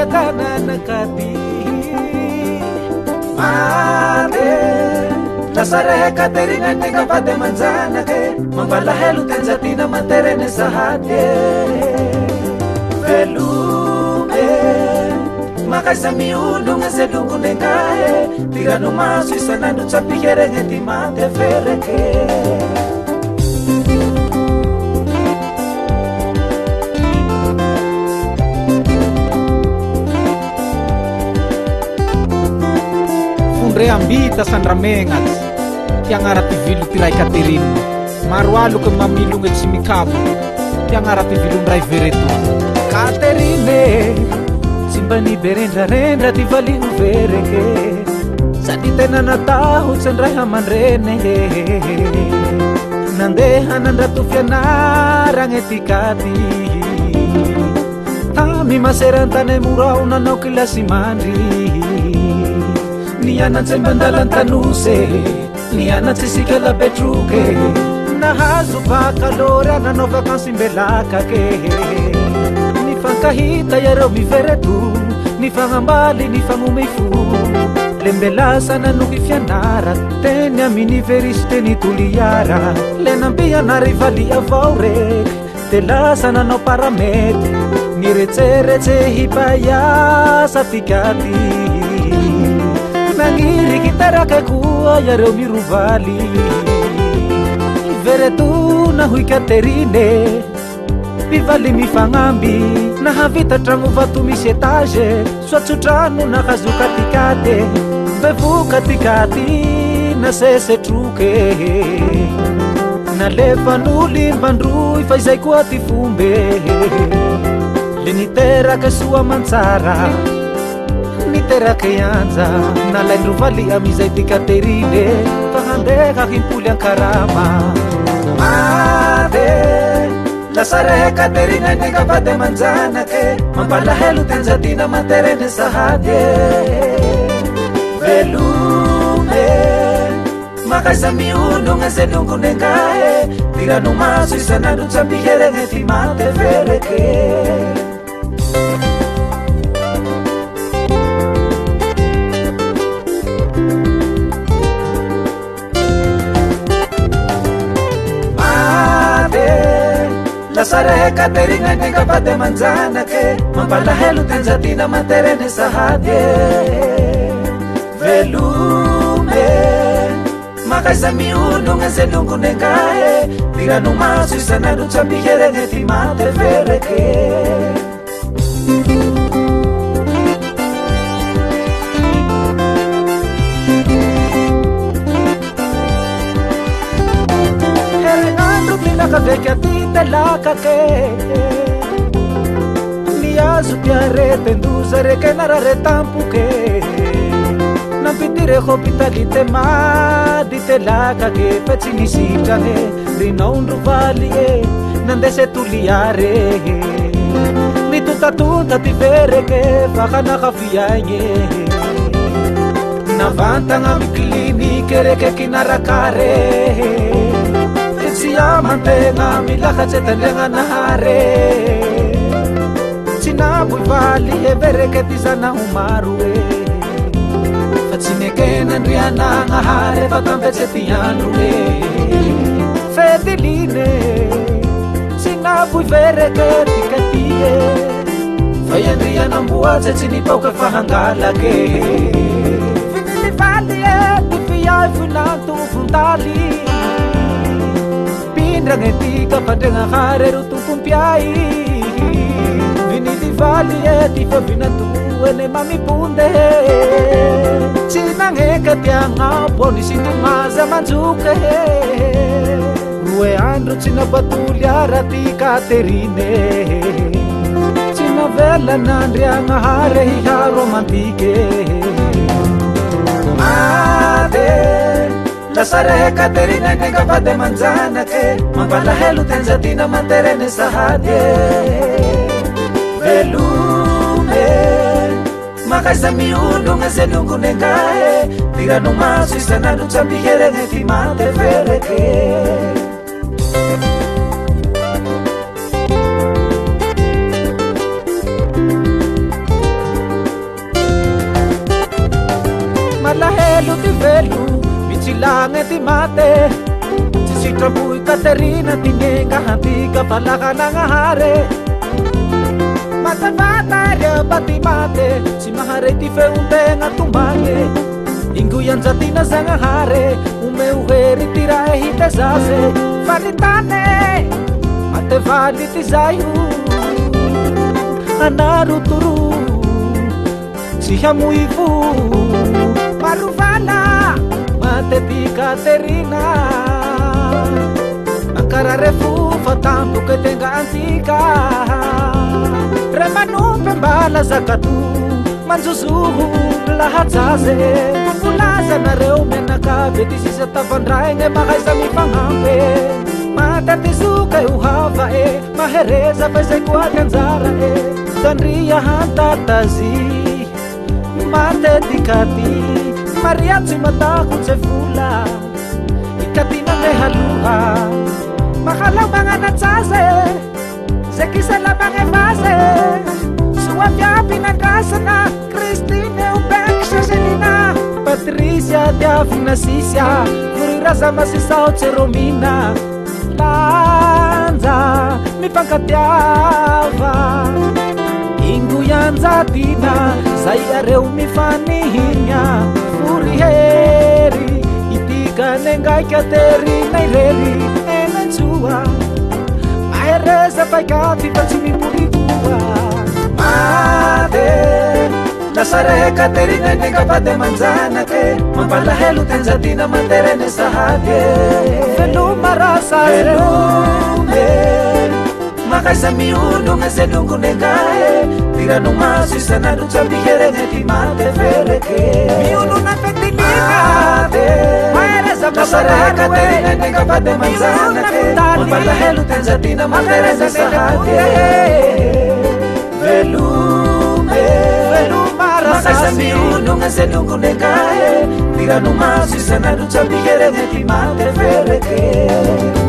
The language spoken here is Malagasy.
yakananakati mare nasarehe Katerina tika pade manzanake mambala helu tenzatina materene sahate velume makaisa miulu ngeselungu nengae tirano masu isanandu capikere ngetimate fereke ambita sandramengat yang arati vilu tirai Katerin marualu ke mamilung et simikabu yang arati vilu rai veretu Katerine simbani berendra rendra di valing vereke saditena na tahu sendrai hamanrene nandehanan ratu fianarang etikati tami maserantane murau nanau kilasimandri Niana sembandalan tanuse Niana sisikala petruke Nahazu bakalora na nova kansimbelaka ke Nifangkahita yaro mi veretu Nifangambali nifangumifu Lembelasa na nukifianara Tenya miniveriste ni tuliara Lenambia na rivali avaure Telasa na no paramet Nirece hipaya satikati Nangiri kitara kekua yaro miruvali Veretu na hui Katerine Bivali mifangambi Na havita trangu vatu misetaje Swatsutranu na kazu katikate Bevu katikati na sese truke Na lefa nuli mbandrui faizai kuati fumbe Lenitera kesua mansara Nitera keanza na lain ruvali amizai di Katerine Pahandeka kimpuli ang karama Ade Lasarehe Katerina nika pade manzanake Mambala helu tenzatina materene sahade Velume Makaisa miuno ngeselungu nengae Tiranu masu isanadu chambihere ngetimate vereke Lasarehe Katerina nika pade manzanake Mambala helu tenzatina materene sahade Velume Makaisa miuno ngeselungu nengae Tiranu masu isanadu chambihere ngetimate vereke Vecchia tita la cake Mia zupiare tendusare che narare tampuke Non pitire hospitalite ma dite la cake Pecini si giane Rino un ruvalie Nandese tu liare Mi tutta ti vere che Fakana kafiaye Navanta ngami cliniche che kinarakare Siya mantenga milaka chetenga nahare Sinabuy vali e bereketi sana umarue Fatsineke nandriana ngahare fatambetsetianue Fediline Sinabuy bereketi katie Fayandriana mbua tsetsinipaw ka fahangalake Finili vali e tifiyay funantu fundali Rangetika padenga hare rutu kumpiai Vinili vali eti fa vinatu ene mami punde Sinangeka tianga poni sintumaza manzuke Rue andro cina batulya rati Katerine Cina vela nandrianga hare hiha romantike Ade Lasarehe Katerina nika pade manzanake Mambala helu tenzatina materene sahade Velume Makaisa miuno ngeselungu nengae Tiranu masu isanadu chambihere ngetimate vereke ilangety mate tsy sitraboy Katerina tinenga hantika falakanagnahare matavataria baty mate tsy maharety feontegna tombane ingoyanjatina zagnahare omeo hery ty raha hita zaze valitane mate valy ty zayo anarotoro tsy hamoivo marovala mate ty Katerina ankarare fofa tampoke tenga antika re manompe mbala zakatu manjozoho lahajaze volaza nareo mianakabe ty sisa tavandraigne mahaiza mifagnampy mata ty zoka io hava mahereza fa zay koa ty anjara tandria hantatazy mate ty Kati Maria tsy matako tse vola ikatina me haloha mahalau magnanajaze zay kisalamange vaze soa viapy nandrasana Kristine Ubek Saselina Patricia Diavina Sisia Furiraza Masisao Ceromina Lanza mifankatiava ingoyanjatina zay areo mifanihinya furiheri itikanengai Katerina irery enanjua mahereza paikaty fa tsy mipurikua mate nasarehe Katerina negapade manjanake mampalahelo tenjatina manterene sahadye velumarasare makaisa miunonga selungu nengae tirano maso isanandro jambiherene ty mate fereke miunona fetininga nasarehe Katerina negapade manjanake mampalahelo tenjatina manterene sahadye makaisa miunonga selungu nengae tirano maso isanandro jambiherene ty mate fereke